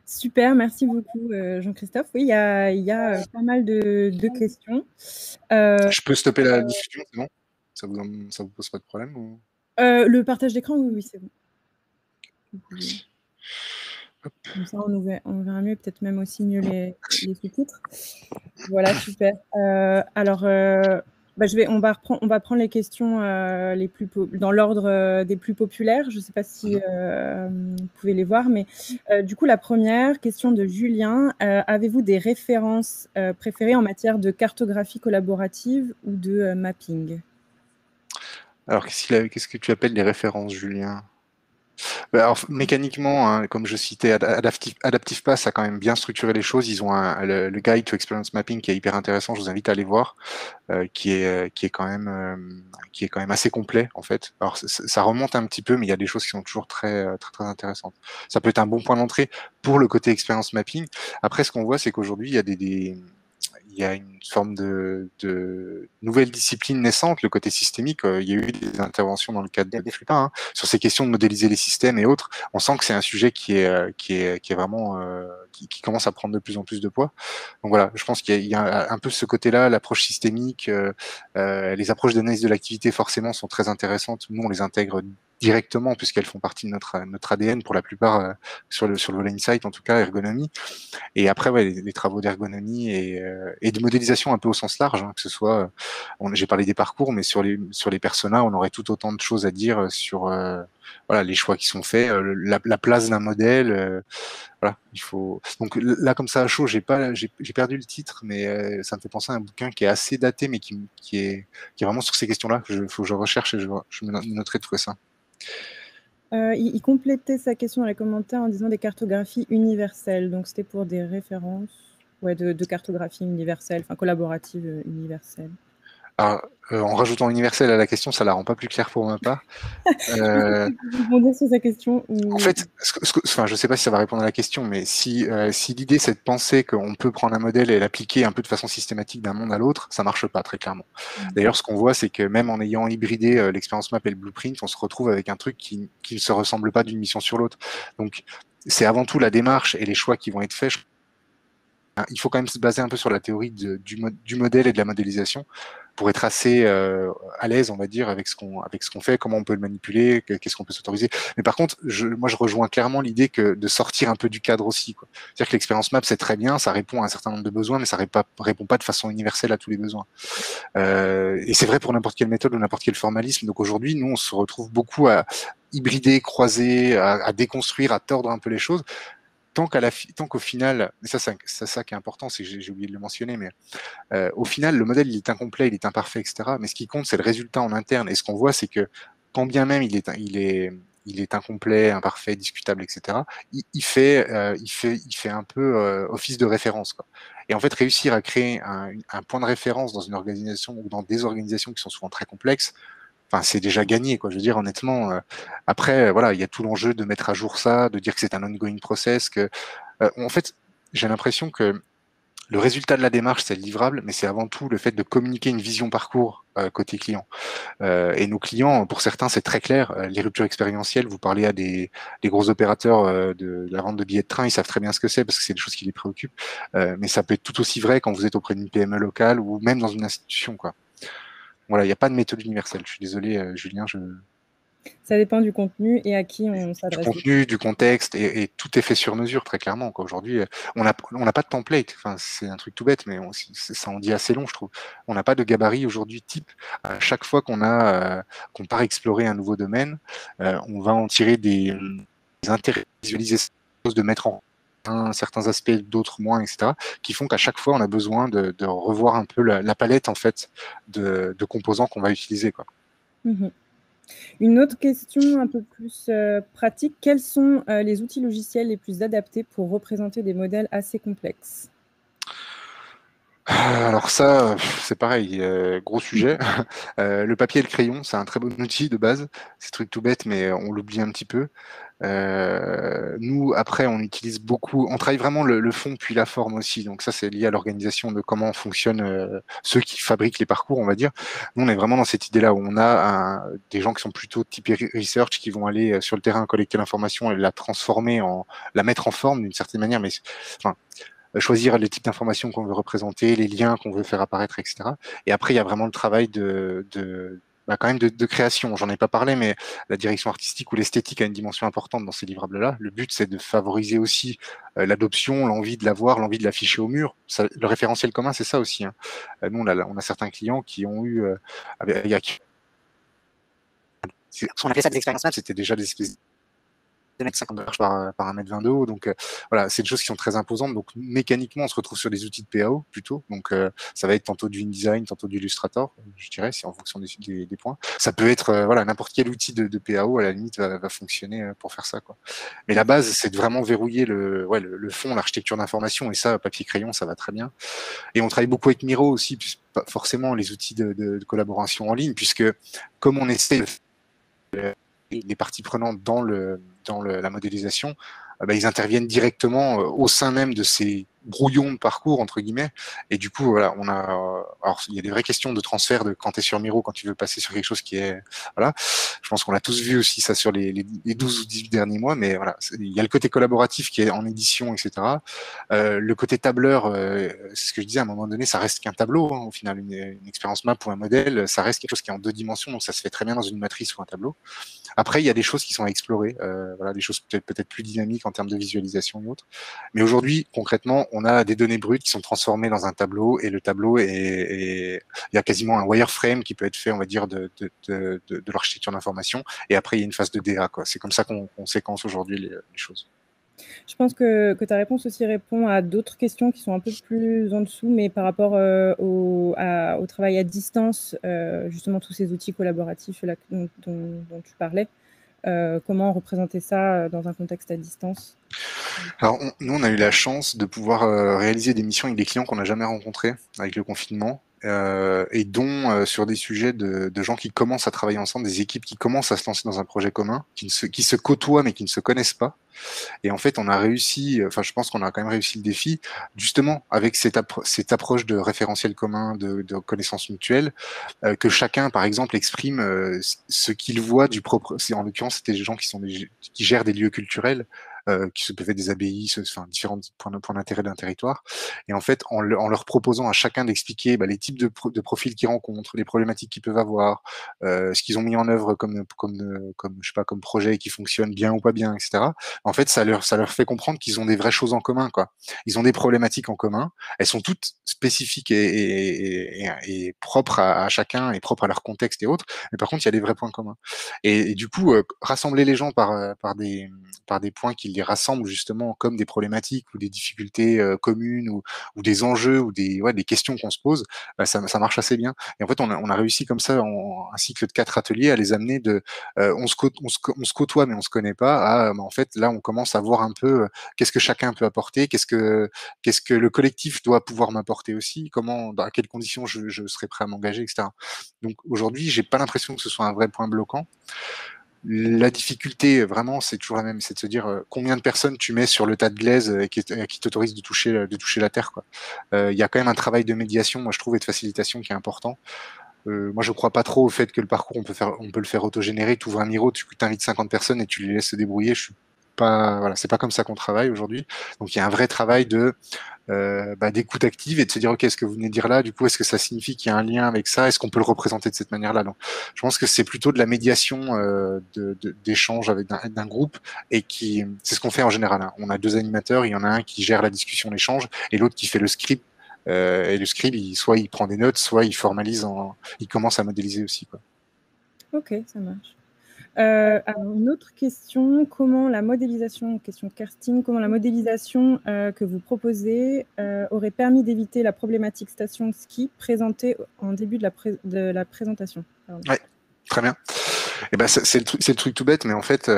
Super, merci beaucoup Jean-Christophe. Oui, il y a pas mal de questions. Je peux stopper la diffusion, c'est bon? Ça vous pose pas de problème ou... Le partage d'écran, oui, c'est bon. Vous pouvez. Merci. Hop. Comme ça, on verra mieux, peut-être même aussi mieux les sous-titres. Voilà, super. Alors, on va prendre les questions les plus dans l'ordre des plus populaires. Je ne sais pas si vous pouvez les voir, mais du coup, la première question de Julien, avez-vous des références préférées en matière de cartographie collaborative ou de mapping? Alors, qu'est-ce que tu appelles les références, Julien? Alors, mécaniquement, hein, comme je citais, Adaptive Path a quand même bien structuré les choses. Ils ont le Guide to Experience Mapping qui est hyper intéressant. Je vous invite à aller voir, qui est quand même assez complet en fait. Alors, ça remonte un petit peu, mais il y a des choses qui sont toujours très intéressantes. Ça peut être un bon point d'entrée pour le côté experience mapping. Après, ce qu'on voit, c'est qu'aujourd'hui, il y a il y a une forme de nouvelle discipline naissante, le côté systémique. Il y a eu des interventions dans le cadre des FLUPA, hein, sur ces questions de modéliser les systèmes et autres. On sent que c'est un sujet qui est vraiment qui commence à prendre de plus en plus de poids. Donc voilà, je pense qu'il y a un peu ce côté-là, l'approche systémique, les approches d'analyse de l'activité forcément sont très intéressantes. Nous, on les intègre directement puisqu'elles font partie de notre ADN pour la plupart sur le volet insight en tout cas, ergonomie. Et après, ouais, les travaux d'ergonomie et de modélisation un peu au sens large, hein, que ce soit, j'ai parlé des parcours, mais sur les personas, on aurait tout autant de choses à dire sur voilà les choix qui sont faits, la place d'un modèle. Voilà, il faut. Donc là, comme ça à chaud, j'ai perdu le titre, mais ça me fait penser à un bouquin qui est assez daté, mais qui est vraiment sur ces questions-là. Faut que je recherche et je me noterai de trouver ça. Il complétait sa question dans les commentaires en disant des cartographies universelles. Donc, c'était pour des références de cartographie universelle, enfin collaborative universelle. Alors, en rajoutant universel à la question, ça la rend pas plus claire pour ma part. Vous répondez sur sa question ou... En fait, enfin, je sais pas si ça va répondre à la question, mais si l'idée c'est de penser qu'on peut prendre un modèle et l'appliquer un peu de façon systématique d'un monde à l'autre, ça marche pas très clairement. D'ailleurs, ce qu'on voit, c'est que même en ayant hybridé l'expérience map et le blueprint, on se retrouve avec un truc qui ne se ressemble pas d'une mission sur l'autre. Donc, c'est avant tout la démarche et les choix qui vont être faits. Il faut quand même se baser un peu sur la théorie du modèle et de la modélisation pour être assez à l'aise, on va dire, avec ce qu'on fait, comment on peut le manipuler, qu'est-ce qu'on peut s'autoriser. Mais par contre, moi, je rejoins clairement l'idée que de sortir un peu du cadre aussi, quoi. C'est-à-dire que l'expérience map, c'est très bien, ça répond à un certain nombre de besoins, mais ça répond pas de façon universelle à tous les besoins. Et c'est vrai pour n'importe quelle méthode ou n'importe quel formalisme. Donc aujourd'hui, nous, on se retrouve beaucoup à hybrider, croiser, à déconstruire, à tordre un peu les choses. Tant qu'au final, et ça c'est ça qui est important, c'est que j'ai oublié de le mentionner, mais au final, le modèle il est incomplet, il est imparfait, etc. Mais ce qui compte, c'est le résultat en interne. Et ce qu'on voit, c'est que quand bien même il est incomplet, imparfait, discutable, etc. Il fait un peu office de référence, quoi. Et en fait, réussir à créer un point de référence dans une organisation ou dans des organisations qui sont souvent très complexes, enfin, c'est déjà gagné, quoi. Je veux dire, honnêtement. Après, voilà, il y a tout l'enjeu de mettre à jour ça, de dire que c'est un ongoing process, que, en fait, j'ai l'impression que le résultat de la démarche, c'est le livrable, mais c'est avant tout le fait de communiquer une vision parcours côté client. Et nos clients, pour certains, c'est très clair. Les ruptures expérientielles, vous parlez à des gros opérateurs de la vente de billets de train, ils savent très bien ce que c'est parce que c'est des choses qui les préoccupent. Mais ça peut être tout aussi vrai quand vous êtes auprès d'une PME locale ou même dans une institution, quoi. Voilà, il n'y a pas de méthode universelle. Je suis désolé, Julien. Ça dépend du contenu et à qui on Du s'adresse. contenu, du contexte, et tout est fait sur mesure, très clairement. Aujourd'hui, on n'a pas de template. Enfin, c'est un truc tout bête, mais ça en dit assez long, je trouve. On n'a pas de gabarit aujourd'hui type. À chaque fois qu'on part explorer un nouveau domaine, on va en tirer des intérêts, visualiser ces choses, de mettre en certains aspects, d'autres moins, etc., qui font qu'à chaque fois, on a besoin de revoir un peu la palette en fait de composants qu'on va utiliser, quoi. Une autre question un peu plus pratique, quels sont les outils logiciels les plus adaptés pour représenter des modèles assez complexes? Alors ça, c'est pareil, gros sujet. Le papier et le crayon, c'est un très bon outil de base. C'est un truc tout bête, mais on l'oublie un petit peu. Nous, après, on utilise beaucoup, on travaille vraiment le fond puis la forme aussi. Donc ça, c'est lié à l'organisation de comment fonctionnent ceux qui fabriquent les parcours, on va dire. Nous, on est vraiment dans cette idée-là où on a des gens qui sont plutôt typés research, qui vont aller sur le terrain collecter l'information et la transformer la mettre en forme d'une certaine manière, mais enfin, choisir les types d'informations qu'on veut représenter, les liens qu'on veut faire apparaître, etc. Et après, il y a vraiment le travail quand même de création. J'en ai pas parlé, mais la direction artistique ou l'esthétique a une dimension importante dans ces livrables-là. Le but, c'est de favoriser aussi l'adoption, l'envie de l'avoir, l'envie de l'afficher au mur. Ça, le référentiel commun, c'est ça aussi. Hein. Nous, on a certains clients qui ont eu, on appelait ça des expériences maps, c'était déjà des espèces de mètres 50 par 1,20 m de haut. Donc voilà, c'est des choses qui sont très imposantes. Donc mécaniquement, on se retrouve sur des outils de PAO plutôt. Donc ça va être tantôt du InDesign, tantôt du Illustrator, je dirais, c'est en fonction des points. Ça peut être voilà, n'importe quel outil de PAO à la limite va fonctionner pour faire ça, quoi. Mais la base, c'est de vraiment verrouiller le fond, l'architecture d'information, et ça, papier crayon, ça va très bien. Et on travaille beaucoup avec Miro aussi, puisque forcément les outils de collaboration en ligne, puisque comme on essaie les parties prenantes dans la modélisation, ils interviennent directement au sein même de ces brouillons de parcours, entre guillemets. Et du coup, voilà, alors, il y a des vraies questions de transfert de quand tu es sur Miro, quand tu veux passer sur quelque chose qui est, voilà. Je pense qu'on a tous vu aussi ça sur les 12 ou 18 derniers mois, mais voilà, il y a le côté collaboratif qui est en édition, etc. Le côté tableur, c'est ce que je disais, à un moment donné, ça reste qu'un tableau, hein, au final, une expérience map ou un modèle, ça reste quelque chose qui est en 2 dimensions, donc ça se fait très bien dans une matrice ou un tableau. Après, il y a des choses qui sont à explorer, voilà, des choses peut-être plus dynamiques en termes de visualisation et autres. Mais aujourd'hui, concrètement, on a des données brutes qui sont transformées dans un tableau, et le tableau il y a quasiment un wireframe qui peut être fait, on va dire, de l'architecture d'information. Et après, il y a une phase de DA, quoi. C'est comme ça qu'on séquence aujourd'hui les choses. Je pense que ta réponse aussi répond à d'autres questions qui sont un peu plus en dessous, mais par rapport au travail à distance, justement tous ces outils collaboratifs là, dont tu parlais, comment représenter ça dans un contexte à distance? Alors, nous, on a eu la chance de pouvoir réaliser des missions avec des clients qu'on n'a jamais rencontrés avec le confinement. Et dont sur des sujets de gens qui commencent à travailler ensemble, des équipes qui commencent à se lancer dans un projet commun, qui se côtoient mais qui ne se connaissent pas. Et en fait, on a réussi, enfin, je pense qu'on a quand même réussi le défi, justement, avec cette approche de référentiel commun, de connaissances mutuelles, que chacun, par exemple, exprime ce qu'il voit du propre. En l'occurrence, c'était des gens qui gèrent des lieux culturels, qui se peuvent être des abbayes, enfin, différents points d'intérêt d'un territoire. Et en fait, en leur proposant à chacun d'expliquer les types de profils qu'ils rencontrent, les problématiques qu'ils peuvent avoir, ce qu'ils ont mis en œuvre comme je sais pas, comme projet qui fonctionne bien ou pas bien, etc. En fait, ça leur fait comprendre qu'ils ont des vraies choses en commun, quoi. Ils ont des problématiques en commun. Elles sont toutes spécifiques et propres à chacun et propres à leur contexte et autres. Mais par contre, il y a des vrais points communs. Et du coup, rassembler les gens par des points qui les rassemblent justement, comme des problématiques ou des difficultés communes ou des enjeux ou des questions qu'on se pose, ça marche assez bien. Et en fait, on a réussi comme ça, en un cycle de 4 ateliers, à les amener on se côtoie mais on se connaît pas, en fait, là, on commence à voir un peu qu'est-ce que chacun peut apporter, qu'est-ce que le collectif doit pouvoir m'apporter aussi, dans quelles conditions je serai prêt à m'engager, etc. Donc aujourd'hui, j'ai pas l'impression que ce soit un vrai point bloquant. La difficulté, vraiment, c'est toujours la même, c'est de se dire combien de personnes tu mets sur le tas de glaise qui t'autorise de toucher la terre, quoi. Il y a quand même un travail de médiation, moi je trouve, et de facilitation qui est important. Moi, je crois pas trop au fait que le parcours, on peut le faire autogénérer. Tu ouvres un Miro, tu invites 50 personnes et tu les laisses se débrouiller. Je suis pas, voilà, c'est pas comme ça qu'on travaille aujourd'hui. Donc, il y a un vrai travail d'écoute active et de se dire, OK, est-ce que vous venez de dire là? Du coup, est-ce que ça signifie qu'il y a un lien avec ça? Est-ce qu'on peut le représenter de cette manière-là? Donc, je pense que c'est plutôt de la médiation, d'échange avec d'un groupe, et c'est ce qu'on fait en général, hein. On a 2 animateurs, il y en a un qui gère la discussion, l'échange, et l'autre qui fait le script. Et le script, soit il prend des notes, soit il formalise, il commence à modéliser aussi, quoi. Ok, ça marche. Alors une autre question, comment la modélisation que vous proposez aurait permis d'éviter la problématique station de ski présentée en début de la présentation? Ouais, très bien. Et c'est le truc tout bête, mais en fait,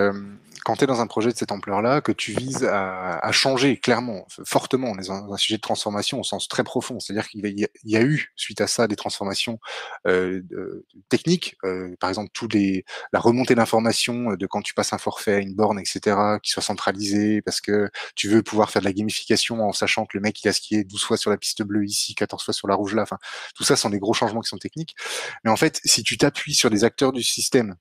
quand tu es dans un projet de cette ampleur-là, que tu vises à changer clairement, fortement, on est dans un sujet de transformation au sens très profond, c'est-à-dire qu'il y a eu, suite à ça, des transformations techniques, par exemple, la remontée d'informations de quand tu passes un forfait à une borne, etc., qui soit centralisée, parce que tu veux pouvoir faire de la gamification en sachant que le mec, il a skié 12 fois sur la piste bleue ici, 14 fois sur la rouge là, enfin, tout ça sont des gros changements qui sont techniques. Mais en fait, si tu t'appuies sur des acteurs du système,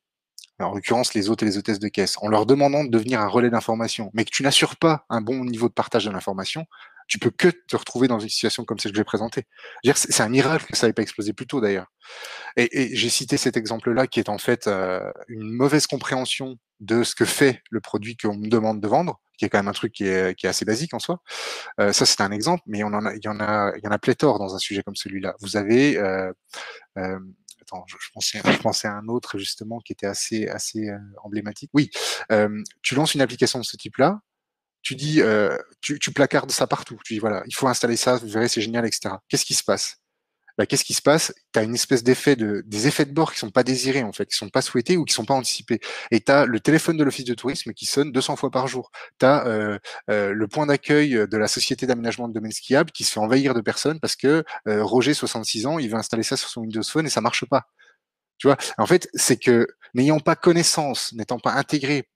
en l'occurrence les hôtes et les hôtesses de caisse, en leur demandant de devenir un relais d'information, mais que tu n'assures pas un bon niveau de partage de l'information, tu peux que te retrouver dans une situation comme celle que j'ai présentée. C'est un miracle que ça n'ait pas explosé plus tôt d'ailleurs. Et j'ai cité cet exemple-là qui est en fait une mauvaise compréhension de ce que fait le produit qu'on me demande de vendre, qui est quand même un truc qui est assez basique en soi. Ça c'est un exemple, mais il y en a pléthore dans un sujet comme celui-là. Vous avez euh, attends, je pensais à un autre justement qui était assez emblématique. Oui, tu lances une application de ce type-là, tu dis, tu placardes ça partout. Tu dis voilà, il faut installer ça, vous verrez, c'est génial, etc. Qu'est-ce qui se passe? Bah, qu'est-ce qui se passe? Tu as une espèce des effets de bord qui sont pas désirés, en fait, qui sont pas souhaités ou qui sont pas anticipés. Et tu as le téléphone de l'office de tourisme qui sonne 200 fois par jour. Tu as le point d'accueil de la société d'aménagement de domaines skiables qui se fait envahir de personnes parce que Roger, 66 ans, il veut installer ça sur son Windows Phone et ça marche pas. Tu vois, en fait, c'est que n'ayant pas connaissance, n'étant pas intégré,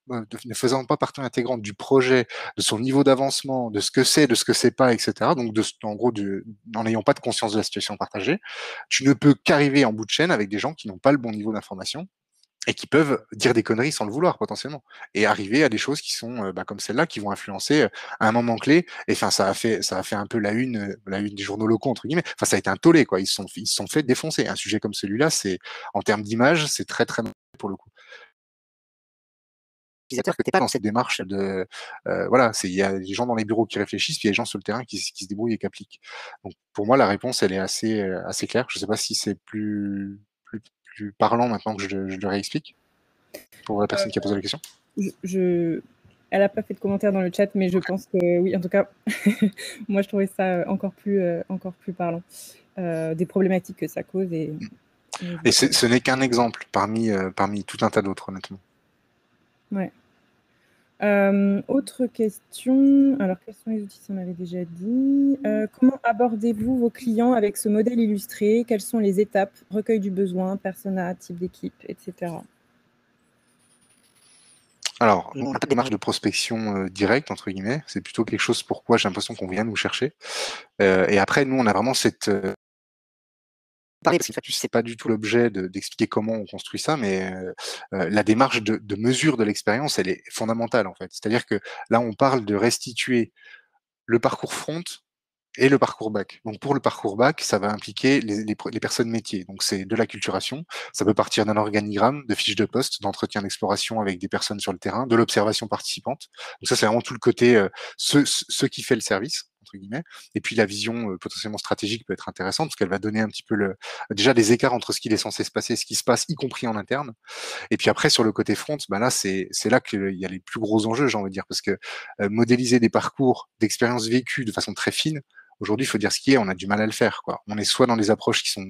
ne faisant pas partie intégrante du projet, de son niveau d'avancement, de ce que c'est, de ce que c'est pas, etc. Donc, en gros, en n'ayant pas de conscience de la situation partagée, tu ne peux qu'arriver en bout de chaîne avec des gens qui n'ont pas le bon niveau d'information et qui peuvent dire des conneries sans le vouloir potentiellement et arriver à des choses qui sont comme celle-là qui vont influencer à un moment clé. Et enfin ça a fait un peu la une des journaux locaux entre guillemets. Enfin ça a été un tollé quoi. Ils se sont fait défoncer. Un sujet comme celui-là, c'est en termes d'image, c'est très très mauvais pour le coup. C'est-à-dire que t'es pas dans cette démarche de voilà, il y a des gens dans les bureaux qui réfléchissent, puis il y a des gens sur le terrain qui se débrouillent et qui appliquent. Donc pour moi la réponse elle est assez claire. Je sais pas si c'est plus parlant maintenant que je le réexplique pour la personne qui a posé la question. Elle n'a pas fait de commentaire dans le chat, mais je pense que oui, en tout cas, moi je trouvais ça encore plus parlant des problématiques que ça cause. Et ce n'est qu'un exemple parmi tout un tas d'autres, honnêtement. Ouais. Autre question. Alors, quels sont les outils? Ça, on avait déjà dit. Comment abordez-vous vos clients avec ce modèle illustré? Quelles sont les étapes? Recueil du besoin, persona, type d'équipe, etc. Alors, on n'a pas de démarche de prospection directe, entre guillemets. C'est plutôt quelque chose pourquoi j'ai l'impression qu'on vient nous chercher. Et après, nous, on a vraiment cette... Pareil, parce que c'est pas du tout l'objet d'expliquer comment on construit ça, mais la démarche de mesure de l'expérience, elle est fondamentale, en fait. C'est-à-dire que là, on parle de restituer le parcours front et le parcours back. Donc pour le parcours back, ça va impliquer les personnes métiers. Donc c'est de l'acculturation, ça peut partir d'un organigramme, de fiches de poste, d'entretien d'exploration avec des personnes sur le terrain, de l'observation participante. Donc ça c'est vraiment tout le côté ce qui fait le service entre guillemets. Et puis la vision potentiellement stratégique peut être intéressante parce qu'elle va donner un petit peu déjà les écarts entre ce qu'il est censé se passer et ce qui se passe, y compris en interne. Et puis après, sur le côté front, bah là, c'est là qu'il y a les plus gros enjeux, j'ai envie de dire, parce que modéliser des parcours d'expériences vécues de façon très fine, aujourd'hui, il faut dire ce qui est, on a du mal à le faire, quoi. On est soit dans des approches qui sont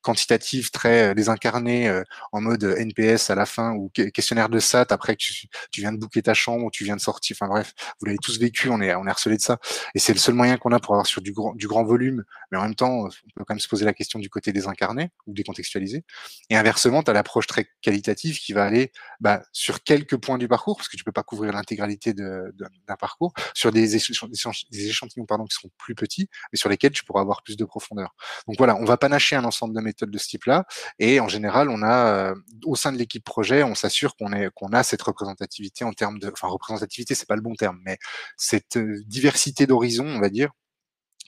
quantitatives, très désincarnées, en mode NPS à la fin, ou questionnaire de SAT après que tu viens de booker ta chambre, ou tu viens de sortir, enfin bref, vous l'avez tous vécu, on est harcelé de ça. Et c'est le seul moyen qu'on a pour avoir sur du grand volume, mais en même temps, on peut quand même se poser la question du côté désincarné ou décontextualisé. Et inversement, tu as l'approche très qualitative qui va aller sur quelques points du parcours, parce que tu peux pas couvrir l'intégralité d'un parcours, sur des échantillons qui seront plus petits, mais sur lesquels tu pourras avoir plus de profondeur. Donc voilà, on va panacher un ensemble de méthodes de ce type-là, et en général, on a au sein de l'équipe projet, on s'assure qu'on a cette représentativité en termes de, enfin représentativité, c'est pas le bon terme, mais cette diversité d'horizons, on va dire,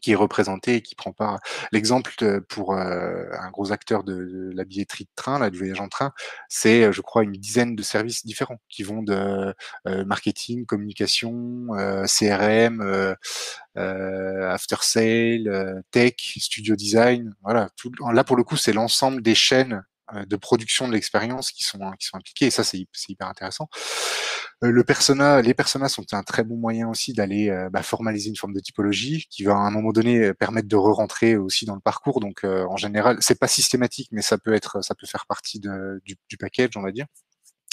qui est représenté et qui prend part. L'exemple pour un gros acteur de la billetterie de train, là, du voyage en train, c'est, je crois, une dizaine de services différents qui vont de marketing, communication, CRM, after sale, tech, studio design. Voilà, là pour le coup, c'est l'ensemble des chaînes de production de l'expérience qui sont impliquées, et ça c'est hyper intéressant. Les personas sont un très bon moyen aussi d'aller formaliser une forme de typologie qui va à un moment donné permettre de re-rentrer aussi dans le parcours. Donc en général, c'est pas systématique, mais ça peut faire partie du package, on va dire.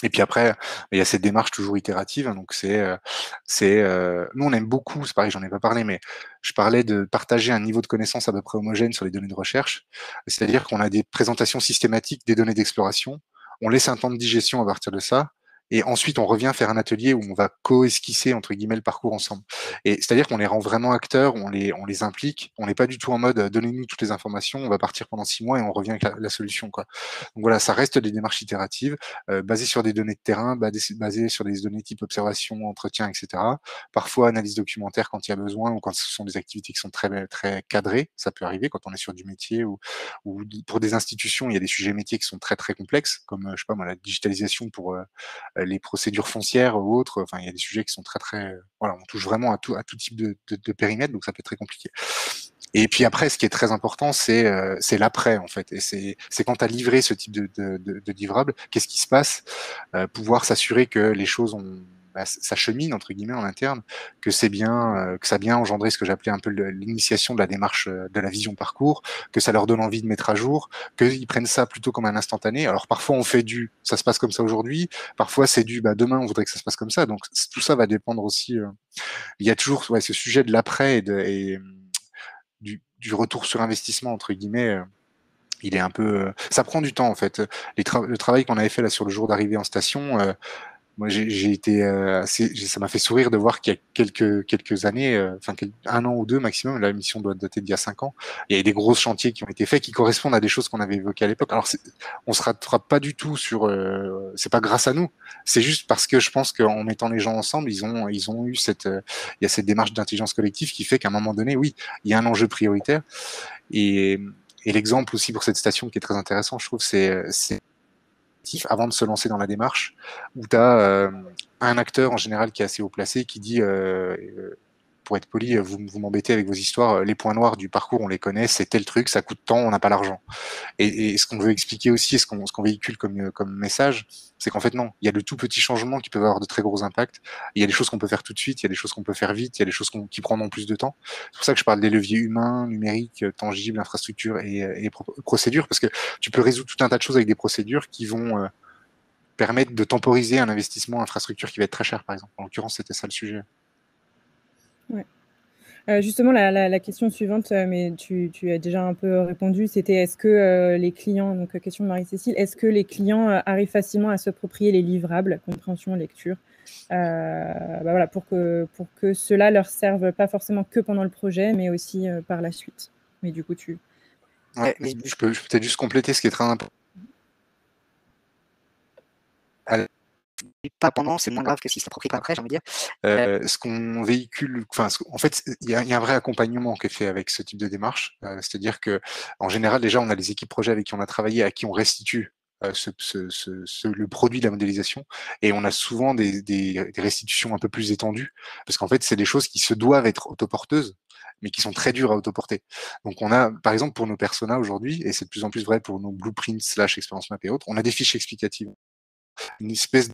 Et puis après, il y a cette démarche toujours itérative, hein, donc nous on aime beaucoup, c'est pareil, j'en ai pas parlé, mais je parlais de partager un niveau de connaissance à peu près homogène sur les données de recherche. C'est-à-dire qu'on a des présentations systématiques des données d'exploration, on laisse un temps de digestion à partir de ça, et ensuite on revient faire un atelier où on va co-esquisser entre guillemets le parcours ensemble. Et c'est-à-dire qu'on les rend vraiment acteurs, on les implique, on n'est pas du tout en mode donnez-nous toutes les informations, on va partir pendant 6 mois et on revient avec la solution, quoi. Donc voilà, ça reste des démarches itératives, basées sur des données de terrain, basées sur des données type observation, entretien, etc. Parfois analyse documentaire quand il y a besoin, ou quand ce sont des activités qui sont très cadrées, ça peut arriver quand on est sur du métier, ou pour des institutions, il y a des sujets métiers qui sont très complexes, comme je sais pas moi, la digitalisation pour les procédures foncières ou autres. Enfin, il y a des sujets qui sont voilà, on touche vraiment à tout type de périmètre, donc ça peut être très compliqué. Et puis après, ce qui est très important, c'est l'après, en fait. Et c'est quand tu as livré ce type de livrable, qu'est-ce qui se passe, pouvoir s'assurer que les choses ça chemine entre guillemets en interne, que c'est bien, que ça a bien engendré ce que j'appelais un peu l'initiation de la démarche, de la vision parcours, que ça leur donne envie de mettre à jour, qu'ils prennent ça plutôt comme un instantané. Alors parfois on fait ça se passe comme ça aujourd'hui, parfois c'est demain on voudrait que ça se passe comme ça. Donc tout ça va dépendre aussi. Il y a toujours ce sujet de l'après et du retour sur investissement entre guillemets, il est un peu, ça prend du temps en fait. Le travail qu'on avait fait là sur le jour d'arrivée en station, moi j'ai été ça m'a fait sourire de voir qu'il y a quelques années, enfin un an ou deux maximum, la mission doit dater d'il y a 5 ans, il y a des gros chantiers qui ont été faits qui correspondent à des choses qu'on avait évoquées à l'époque. Alors on se rattrape pas du tout sur, c'est pas grâce à nous, c'est juste parce que je pense qu'en mettant les gens ensemble, ils ont eu il y a cette démarche d'intelligence collective qui fait qu'à un moment donné, oui, il y a un enjeu prioritaire. et et l'exemple aussi pour cette station qui est très intéressant, je trouve, c'est avant de se lancer dans la démarche, où tu as un acteur en général qui est assez haut placé qui dit, pour être poli, vous m'embêtez avec vos histoires, les points noirs du parcours, on les connaît, c'est tel truc, ça coûte tant, on n'a pas l'argent. Et ce qu'on veut expliquer aussi, et ce qu'on véhicule comme message, c'est qu'en fait non, il y a de tout petits changements qui peuvent avoir de très gros impacts. Il y a des choses qu'on peut faire tout de suite, il y a des choses qu'on peut faire vite, il y a des choses qui prendront plus de temps. C'est pour ça que je parle des leviers humains, numériques, tangibles, infrastructures et procédures, parce que tu peux résoudre tout un tas de choses avec des procédures qui vont permettre de temporiser un investissement infrastructure qui va être très cher, par exemple. En l'occurrence, c'était ça le sujet. Ouais. Justement, la question suivante, mais tu as déjà un peu répondu, c'était est-ce que les clients, donc question de Marie-Cécile, est-ce que les clients arrivent facilement à s'approprier les livrables, compréhension, lecture, voilà, pour que cela leur serve pas forcément que pendant le projet, mais aussi par la suite. Mais du coup, Ouais, mais je peux peut-être juste compléter ce qui est très important. Pas pendant, c'est moins grave que si s'approprie pas après, j'ai envie de dire. Ce qu'on véhicule, en fait, il y a un vrai accompagnement qui est fait avec ce type de démarche. C'est-à-dire que, en général, déjà, on a des équipes projets avec qui on a travaillé, à qui on restitue le produit de la modélisation, et on a souvent des restitutions un peu plus étendues, parce qu'en fait, c'est des choses qui se doivent être autoporteuses, mais qui sont très dures à autoporter. Donc on a, par exemple, pour nos personas aujourd'hui, et c'est de plus en plus vrai pour nos blueprints / expérience map et autres, on a des fiches explicatives, une espèce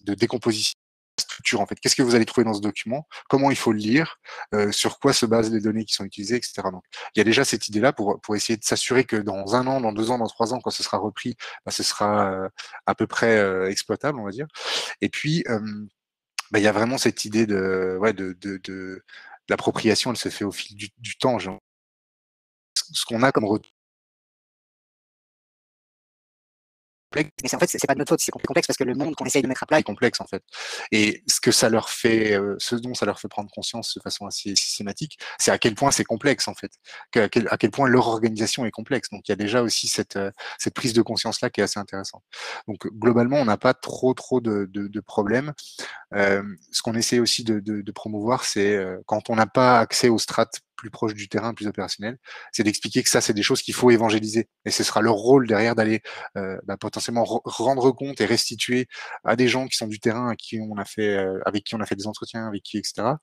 de décomposition structure en fait. Qu'est-ce que vous allez trouver dans ce document? Comment il faut le lire? Sur quoi se basent les données qui sont utilisées, etc. Donc, il y a déjà cette idée-là pour essayer de s'assurer que dans 1 an, dans 2 ans, dans 3 ans, quand ce sera repris, ce sera à peu près exploitable, on va dire. Et puis, il y a vraiment cette idée de l'appropriation, elle se fait au fil du temps. Genre. Ce qu'on a comme retour. Mais en fait, c'est pas de notre faute, c'est complexe parce que le monde qu'on essaye de mettre à plat est complexe en fait. Et ce que ça leur fait, ce dont ça leur fait prendre conscience de façon assez systématique, c'est à quel point c'est complexe en fait, à quel point leur organisation est complexe. Donc il y a déjà aussi cette prise de conscience là qui est assez intéressante. Donc globalement, on n'a pas trop de problèmes. Ce qu'on essaie aussi de promouvoir, c'est quand on n'a pas accès aux strates plus proches du terrain, plus opérationnel, c'est d'expliquer que ça, c'est des choses qu'il faut évangéliser. Et ce sera leur rôle derrière d'aller potentiellement rendre compte et restituer à des gens qui sont du terrain, avec qui on a fait des entretiens, avec qui, etc.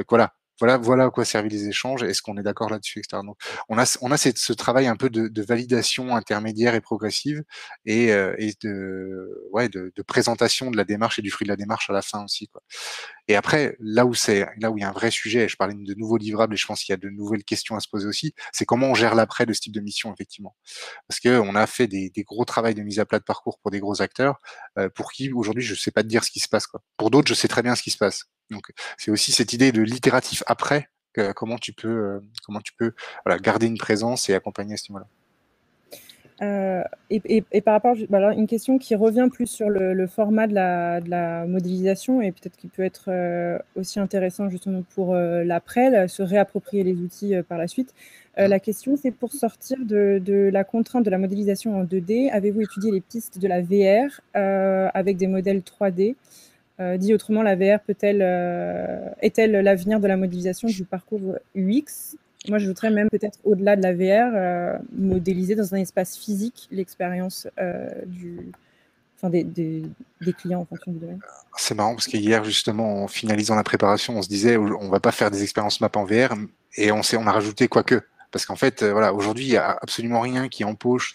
Voilà, voilà à quoi servent les échanges, est-ce qu'on est d'accord là-dessus, etc. Donc, on a ce travail un peu de validation intermédiaire et progressive et de présentation de la démarche et du fruit de la démarche à la fin aussi, quoi. Et après, là où il y a un vrai sujet, je parlais de nouveaux livrables et je pense qu'il y a de nouvelles questions à se poser aussi, c'est comment on gère l'après de ce type de mission, effectivement. Parce qu'on a fait des gros travails de mise à plat de parcours pour des gros acteurs, pour qui aujourd'hui je sais pas te dire ce qui se passe, quoi. Pour d'autres, je sais très bien ce qui se passe. Donc c'est aussi cette idée de l'itératif après, comment tu peux voilà, garder une présence et accompagner à ce niveau-là. Et par rapport, alors une question qui revient plus sur le format de la modélisation et peut-être qui peut être aussi intéressant justement pour l'après, se réapproprier les outils par la suite. La question, c'est pour sortir de la contrainte de la modélisation en 2D, avez-vous étudié les pistes de la VR avec des modèles 3D? Dit autrement, la VR est-elle l'avenir de la modélisation du parcours UX? Moi, je voudrais même peut-être au-delà de la VR, modéliser dans un espace physique l'expérience des clients en fonction du domaine. C'est marrant parce qu'hier, justement, en finalisant la préparation, on se disait on va pas faire des expériences map en VR et on a rajouté quoique. Parce qu'en fait, voilà, aujourd'hui, il y a absolument rien qui empêche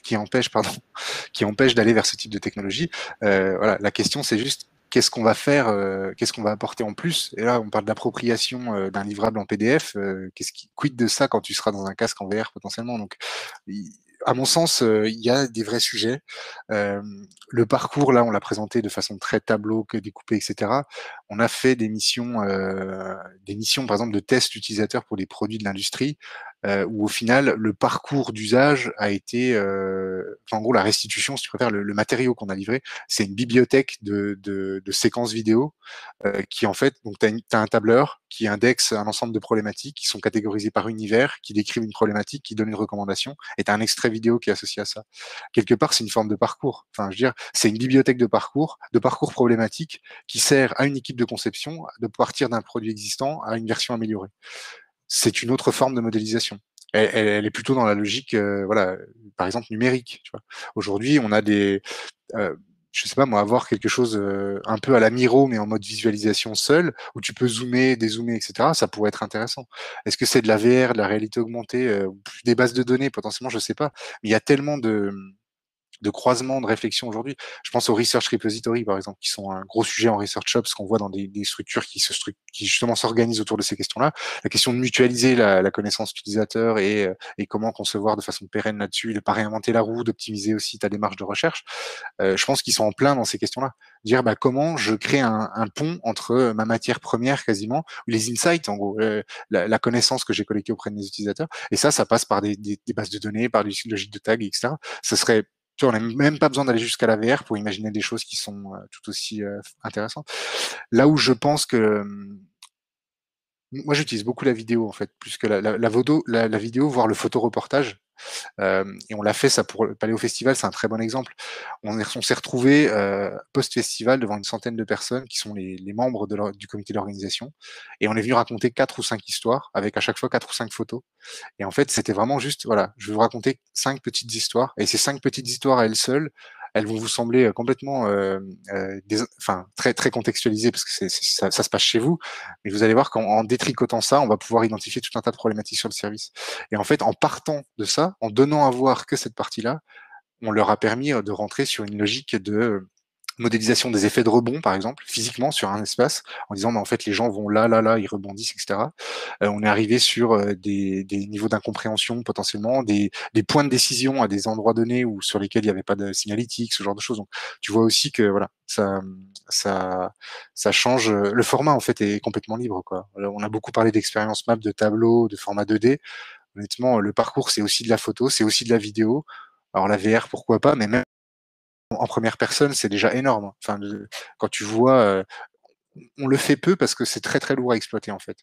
d'aller vers ce type de technologie. Voilà, la question, c'est juste qu'est-ce qu'on va faire, qu'est-ce qu'on va apporter en plus. Et là, on parle d'appropriation d'un livrable en PDF. Quid de ça quand tu seras dans un casque en VR potentiellement. Donc, à mon sens, il y a des vrais sujets. Le parcours, là, on l'a présenté de façon très tableau, que découpé, etc. On a fait des missions, par exemple, de tests utilisateurs pour des produits de l'industrie, où au final, le parcours d'usage a été, en gros, la restitution, si tu préfères, le matériau qu'on a livré, c'est une bibliothèque de séquences vidéo qui en fait, donc tu as un tableur qui indexe un ensemble de problématiques qui sont catégorisées par univers, qui décrivent une problématique, qui donne une recommandation, et tu as un extrait vidéo qui est associé à ça. Quelque part, c'est une forme de parcours. Enfin, je veux dire, c'est une bibliothèque de parcours problématiques qui sert à une équipe de conception de partir d'un produit existant à une version améliorée. C'est une autre forme de modélisation. Elle est plutôt dans la logique, voilà, par exemple numérique. Aujourd'hui, on a je sais pas moi, avoir quelque chose un peu à la Miro, mais en mode visualisation seul, où tu peux zoomer, dézoomer, etc. Ça pourrait être intéressant. Est-ce que c'est de la VR, de la réalité augmentée, des bases de données potentiellement, je sais pas. Mais il y a tellement de croisement, de réflexion aujourd'hui. Je pense aux Research Repository, par exemple, qui sont un gros sujet en Research Ops qu'on voit dans des structures qui justement s'organisent autour de ces questions-là. La question de mutualiser la connaissance utilisateur et comment concevoir de façon pérenne là-dessus, de pas réinventer la roue, d'optimiser aussi ta démarche de recherche. Je pense qu'ils sont en plein dans ces questions-là. Dire comment je crée un pont entre ma matière première quasiment, les insights en gros, la connaissance que j'ai collectée auprès de mes utilisateurs, et ça passe par des bases de données, par des logiques de tag, etc. Ça serait on n'a même pas besoin d'aller jusqu'à la VR pour imaginer des choses qui sont tout aussi intéressantes. Là où je pense que moi j'utilise beaucoup la vidéo en fait, plus que la vidéo, voire le photoreportage. Et on l'a fait ça pour le Paléo Festival, c'est un très bon exemple. On s'est retrouvé post-festival devant une centaine de personnes qui sont les membres du comité d'organisation, et on est venu raconter 4 ou 5 histoires avec à chaque fois 4 ou 5 photos. Et en fait, c'était vraiment juste, voilà, je vais vous raconter 5 petites histoires, et ces 5 petites histoires à elles seules, elles vont vous sembler complètement, très très contextualisées parce que ça se passe chez vous, mais vous allez voir qu'en détricotant ça, on va pouvoir identifier tout un tas de problématiques sur le service. Et en fait, en partant de ça, en donnant à voir que cette partie-là, on leur a permis de rentrer sur une logique de modélisation des effets de rebond, par exemple, physiquement sur un espace, en disant en fait les gens vont là, ils rebondissent, etc. On est arrivé sur des niveaux d'incompréhension potentiellement, des points de décision à des endroits donnés ou sur lesquels il n'y avait pas de signalétique, ce genre de choses. Donc tu vois aussi que voilà, ça change. Le format en fait est complètement libre, quoi. On a beaucoup parlé d'expérience map, de tableau, de format 2D. Honnêtement, le parcours c'est aussi de la photo, c'est aussi de la vidéo. Alors la VR pourquoi pas, mais même en première personne, c'est déjà énorme. Enfin, quand tu vois, on le fait peu parce que c'est très très lourd à exploiter en fait.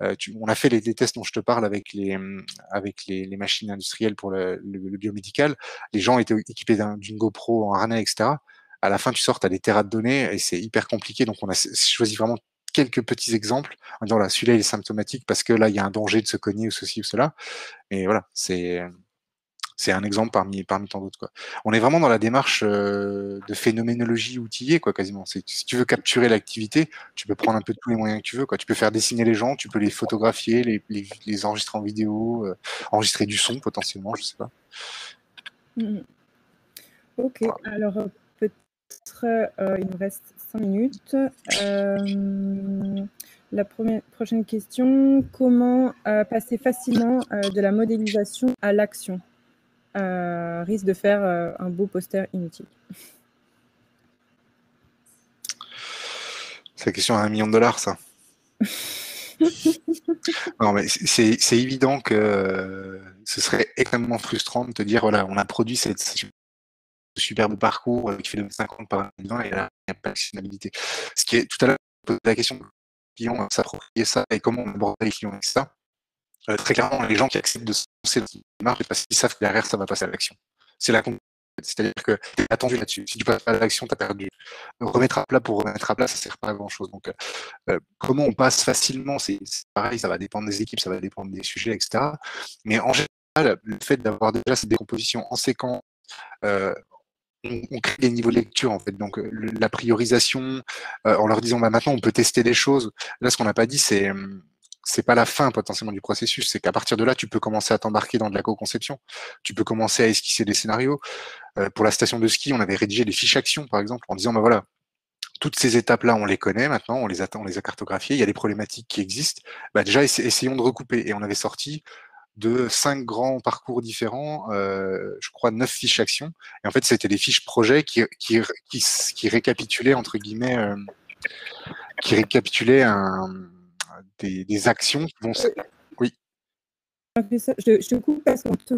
On a fait les tests dont je te parle avec les machines industrielles pour le biomédical. Les gens étaient équipés d'une GoPro en harnais, etc. À la fin, tu sors, tu as des terras de données et c'est hyper compliqué. Donc, on a choisi vraiment quelques petits exemples en disant là, celui-là il est symptomatique parce que là, il y a un danger de se cogner ou ceci ou cela. Et voilà, c'est C'est un exemple parmi tant d'autres, quoi. On est vraiment dans la démarche de phénoménologie outillée, quoi, quasiment. Si tu veux capturer l'activité, tu peux prendre un peu tous les moyens que tu veux, quoi. Tu peux faire dessiner les gens, tu peux les photographier, les enregistrer en vidéo, enregistrer du son potentiellement, je sais pas. Ok, alors peut-être il nous reste 5 minutes. La prochaine question, comment passer facilement de la modélisation à l'action? Risque de faire un beau poster inutile. C'est la question à $1 million, ça. Non, mais c'est évident que ce serait extrêmement frustrant de te dire, voilà, on a produit cette superbe parcours qui fait 2050 par 2020 et là, il n'y a pas d'actionnabilité. Ce qui est, tout à l'heure, on posait la question, clients s'approprier ça et comment on aborde les clients avec ça. Très clairement, les gens qui acceptent de se lancer dans cette démarche, c'est parce qu'ils savent que derrière, ça va passer à l'action. C'est la conclusion. C'est-à-dire que tu es attendu là-dessus. Si tu passes pas à l'action, tu as perdu. Remettre à plat pour remettre à plat, ça sert pas à grand-chose. Donc, comment on passe facilement, c'est pareil, ça va dépendre des équipes, ça va dépendre des sujets, etc. Mais en général, le fait d'avoir déjà cette décomposition en séquence, on crée des niveaux de lecture en fait, donc la priorisation, en leur disant bah, maintenant on peut tester des choses. Là, ce qu'on n'a pas dit, c'est pas la fin potentiellement du processus, c'est qu'à partir de là, tu peux commencer à t'embarquer dans de la co-conception, tu peux commencer à esquisser des scénarios. Pour la station de ski, on avait rédigé des fiches actions par exemple, en disant bah voilà, toutes ces étapes-là, on les connaît maintenant, on les a cartographiées, il y a des problématiques qui existent. Bah déjà, essayons de recouper. Et on avait sorti de 5 grands parcours différents, je crois 9 fiches actions. Et en fait, c'était des fiches projets qui récapitulaient, entre guillemets, qui récapitulaient des actions qui vont... Oui. Je te coupe parce qu'on te